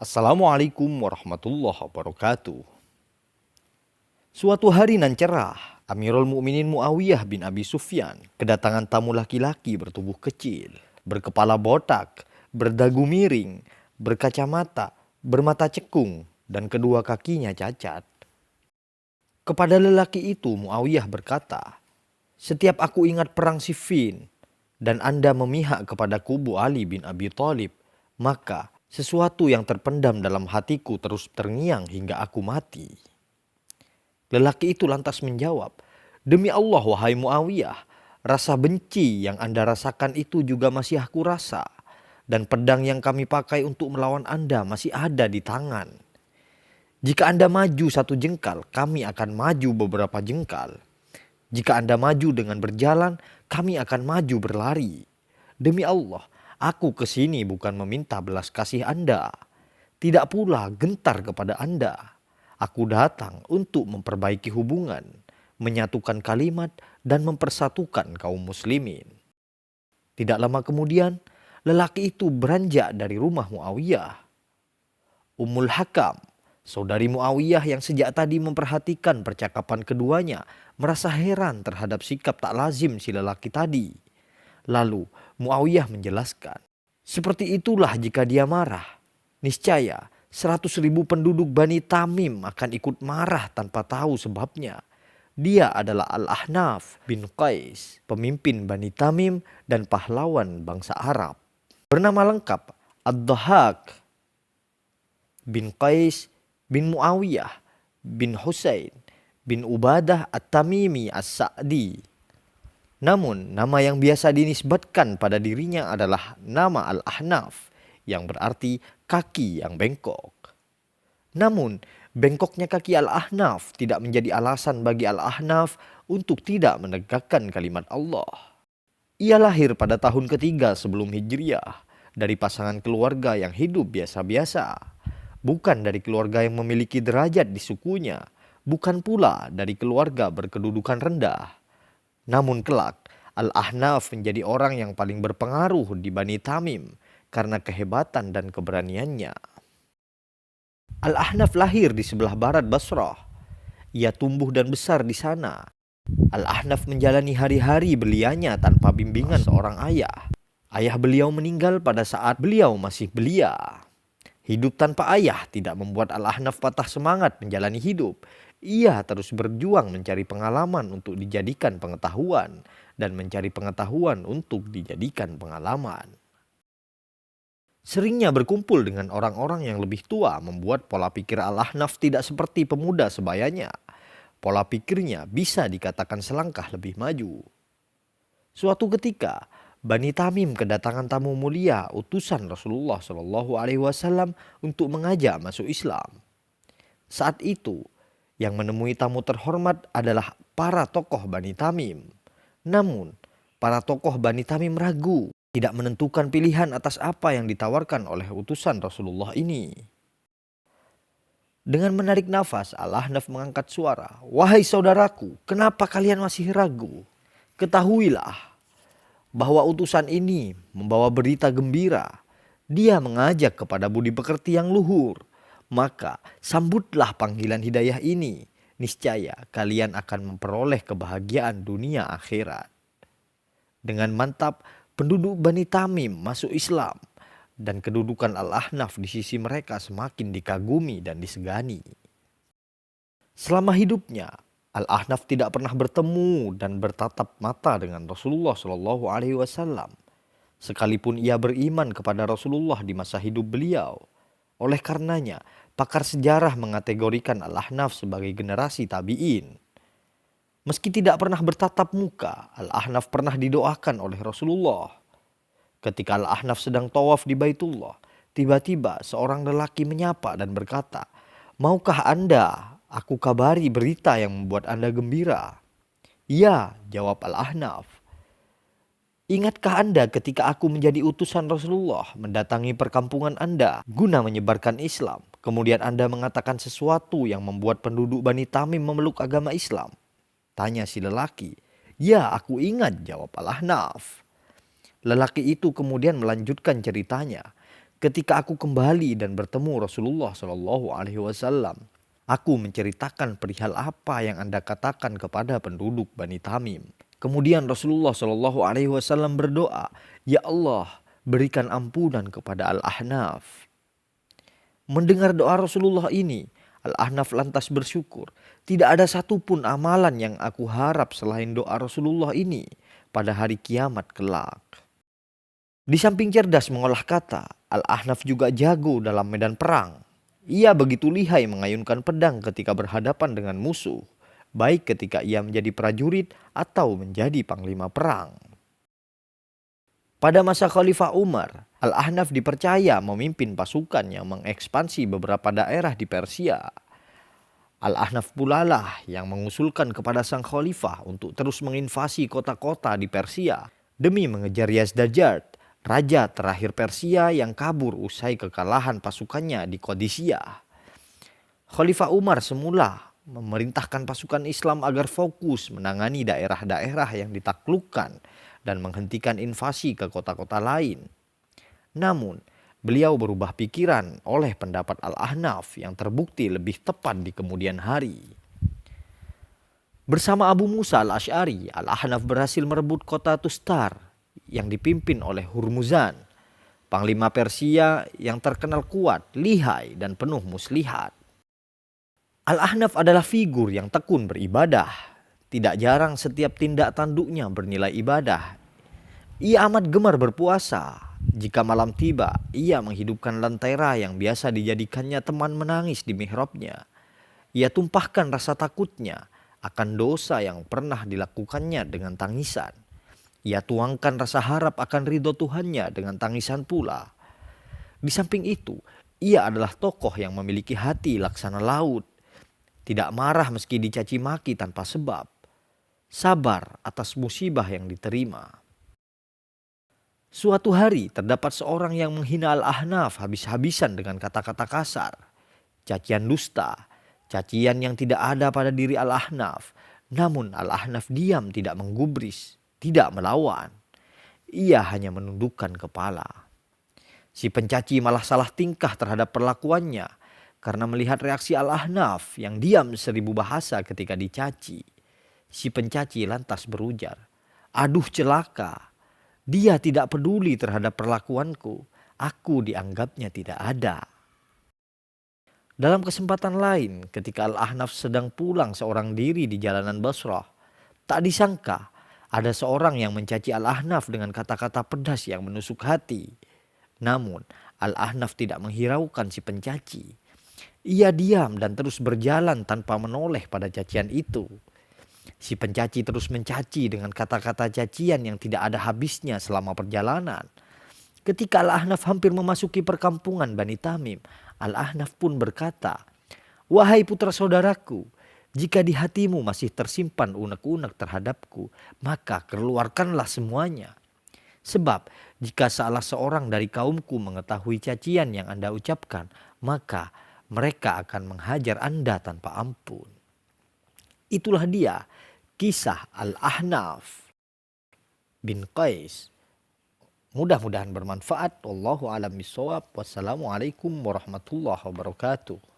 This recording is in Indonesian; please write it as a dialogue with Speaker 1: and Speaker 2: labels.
Speaker 1: Assalamualaikum warahmatullahi wabarakatuh. Suatu hari nan cerah, Amirul Mukminin Muawiyah bin Abi Sufyan kedatangan tamu laki-laki bertubuh kecil, berkepala botak, berdagu miring, berkacamata, bermata cekung, dan kedua kakinya cacat. Kepada lelaki itu Muawiyah berkata, "Setiap aku ingat perang Siffin dan Anda memihak kepada kubu Ali bin Abi Thalib, maka sesuatu yang terpendam dalam hatiku terus terngiang hingga aku mati." Lelaki itu lantas menjawab, "Demi Allah wahai Muawiyah, rasa benci yang Anda rasakan itu juga masih aku rasa. Dan pedang yang kami pakai untuk melawan Anda masih ada di tangan. Jika Anda maju satu jengkal, kami akan maju beberapa jengkal. Jika Anda maju dengan berjalan, kami akan maju berlari. Demi Allah, aku kesini bukan meminta belas kasih Anda. Tidak pula gentar kepada Anda. Aku datang untuk memperbaiki hubungan, menyatukan kalimat, dan mempersatukan kaum muslimin." Tidak lama kemudian, lelaki itu beranjak dari rumah Muawiyah. Ummul Hakam, saudari Muawiyah yang sejak tadi memperhatikan percakapan keduanya, merasa heran terhadap sikap tak lazim si lelaki tadi. Lalu Muawiyah menjelaskan, "Seperti itulah jika dia marah. Niscaya 100.000 penduduk Bani Tamim akan ikut marah tanpa tahu sebabnya. Dia adalah Al-Ahnaf bin Qais, pemimpin Bani Tamim dan pahlawan bangsa Arab. Bernama lengkap Ad-Dhahak bin Qais bin Muawiyah bin Husain bin Ubadah At-Tamimi As-Sa'di. Namun nama yang biasa dinisbatkan pada dirinya adalah nama Al-Ahnaf, yang berarti kaki yang bengkok. Namun bengkoknya kaki Al-Ahnaf tidak menjadi alasan bagi Al-Ahnaf untuk tidak menegakkan kalimat Allah. Ia lahir pada tahun ketiga sebelum Hijriah dari pasangan keluarga yang hidup biasa-biasa. Bukan dari keluarga yang memiliki derajat di sukunya, bukan pula dari keluarga berkedudukan rendah. Namun kelak, Al-Ahnaf menjadi orang yang paling berpengaruh di Bani Tamim karena kehebatan dan keberaniannya. Al-Ahnaf lahir di sebelah barat Basrah. Ia tumbuh dan besar di sana. Al-Ahnaf menjalani hari-hari belianya tanpa bimbingan seorang ayah. Ayah beliau meninggal pada saat beliau masih belia. Hidup tanpa ayah tidak membuat Al-Ahnaf patah semangat menjalani hidup. Ia terus berjuang mencari pengalaman untuk dijadikan pengetahuan dan mencari pengetahuan untuk dijadikan pengalaman. Seringnya berkumpul dengan orang-orang yang lebih tua membuat pola pikir Al-Ahnaf tidak seperti pemuda sebayanya. Pola pikirnya bisa dikatakan selangkah lebih maju. Suatu ketika, Bani Tamim kedatangan tamu mulia utusan Rasulullah Shallallahu Alaihi Wasallam untuk mengajak masuk Islam. Saat itu, yang menemui tamu terhormat adalah para tokoh Bani Tamim. Namun, para tokoh Bani Tamim ragu, tidak menentukan pilihan atas apa yang ditawarkan oleh utusan Rasulullah ini. Dengan menarik nafas, Al-Ahnaf mengangkat suara, "Wahai saudaraku, kenapa kalian masih ragu? Ketahuilah bahwa utusan ini membawa berita gembira. Dia mengajak kepada budi pekerti yang luhur. Maka sambutlah panggilan hidayah ini. Niscaya kalian akan memperoleh kebahagiaan dunia akhirat." Dengan mantap, penduduk Bani Tamim masuk Islam. Dan kedudukan Al-Ahnaf di sisi mereka semakin dikagumi dan disegani. Selama hidupnya, Al-Ahnaf tidak pernah bertemu dan bertatap mata dengan Rasulullah Shallallahu Alaihi Wasallam, sekalipun ia beriman kepada Rasulullah di masa hidup beliau. Oleh karenanya, pakar sejarah mengategorikan Al-Ahnaf sebagai generasi tabi'in. Meski tidak pernah bertatap muka, Al-Ahnaf pernah didoakan oleh Rasulullah. Ketika Al-Ahnaf sedang tawaf di Baitullah, tiba-tiba seorang lelaki menyapa dan berkata, "Maukah Anda aku kabari berita yang membuat Anda gembira?" "Ya," jawab Al-Ahnaf. "Ingatkah Anda ketika aku menjadi utusan Rasulullah mendatangi perkampungan Anda guna menyebarkan Islam, kemudian Anda mengatakan sesuatu yang membuat penduduk Bani Tamim memeluk agama Islam?" Tanya si lelaki. "Ya, aku ingat," jawab Al-Ahnaf. Lelaki itu kemudian melanjutkan ceritanya. Ketika aku kembali dan bertemu Rasulullah Shallallahu Alaihi Wasallam, aku menceritakan perihal apa yang Anda katakan kepada penduduk Bani Tamim. Kemudian Rasulullah Shallallahu Alaihi Wasallam berdoa, "Ya Allah, berikan ampunan kepada Al-Ahnaf." Mendengar doa Rasulullah ini, Al-Ahnaf lantas bersyukur. Tidak ada satupun amalan yang aku harap selain doa Rasulullah ini pada hari kiamat kelak. Di samping cerdas mengolah kata, Al-Ahnaf juga jago dalam medan perang. Ia begitu lihai mengayunkan pedang ketika berhadapan dengan musuh, baik ketika ia menjadi prajurit atau menjadi panglima perang. Pada masa Khalifah Umar, Al-Ahnaf dipercaya memimpin pasukan yang mengekspansi beberapa daerah di Persia. Al-Ahnaf pula lah yang mengusulkan kepada sang khalifah untuk terus menginvasi kota-kota di Persia demi mengejar Yazdajerd, raja terakhir Persia yang kabur usai kekalahan pasukannya di Qadisiyah. Khalifah Umar semula memerintahkan pasukan Islam agar fokus menangani daerah-daerah yang ditaklukkan dan menghentikan invasi ke kota-kota lain. Namun, beliau berubah pikiran oleh pendapat Al-Ahnaf yang terbukti lebih tepat di kemudian hari. Bersama Abu Musa Al-Asy'ari, Al-Ahnaf berhasil merebut kota Tustar yang dipimpin oleh Hurmuzan, panglima Persia yang terkenal kuat, lihai, dan penuh muslihat. Al-Ahnaf adalah figur yang tekun beribadah. Tidak jarang setiap tindak tanduknya bernilai ibadah. Ia amat gemar berpuasa. Jika malam tiba, ia menghidupkan lentera yang biasa dijadikannya teman menangis di mihrabnya. Ia tumpahkan rasa takutnya akan dosa yang pernah dilakukannya dengan tangisan. Ia tuangkan rasa harap akan ridho Tuhannya dengan tangisan pula. Di samping itu, ia adalah tokoh yang memiliki hati laksana laut. Tidak marah meski dicaci maki tanpa sebab. Sabar atas musibah yang diterima. Suatu hari terdapat seorang yang menghina Al-Ahnaf habis-habisan dengan kata-kata kasar. Cacian dusta, cacian yang tidak ada pada diri Al-Ahnaf. Namun Al-Ahnaf diam, tidak menggubris, tidak melawan. Ia hanya menundukkan kepala. Si pencaci malah salah tingkah terhadap perlakuannya karena melihat reaksi Al-Ahnaf yang diam 1000 bahasa ketika dicaci. Si pencaci lantas berujar, "Aduh celaka, dia tidak peduli terhadap perlakuanku, aku dianggapnya tidak ada." Dalam kesempatan lain, ketika Al-Ahnaf sedang pulang seorang diri di jalanan Basrah, tak disangka ada seorang yang mencaci Al-Ahnaf dengan kata-kata pedas yang menusuk hati. Namun, Al-Ahnaf tidak menghiraukan si pencaci. Ia diam dan terus berjalan tanpa menoleh pada cacian itu. Si pencaci terus mencaci dengan kata-kata cacian yang tidak ada habisnya selama perjalanan. Ketika Al-Ahnaf hampir memasuki perkampungan Bani Tamim, Al-Ahnaf pun berkata, "Wahai putra saudaraku, jika di hatimu masih tersimpan unek-unek terhadapku, maka keluarkanlah semuanya. Sebab jika salah seorang dari kaumku mengetahui cacian yang Anda ucapkan, maka mereka akan menghajar Anda tanpa ampun." Itulah dia kisah Al-Ahnaf bin Qais. Mudah-mudahan bermanfaat. Wallahu a'lam bishawab. Wassalamualaikum warahmatullahi wabarakatuh.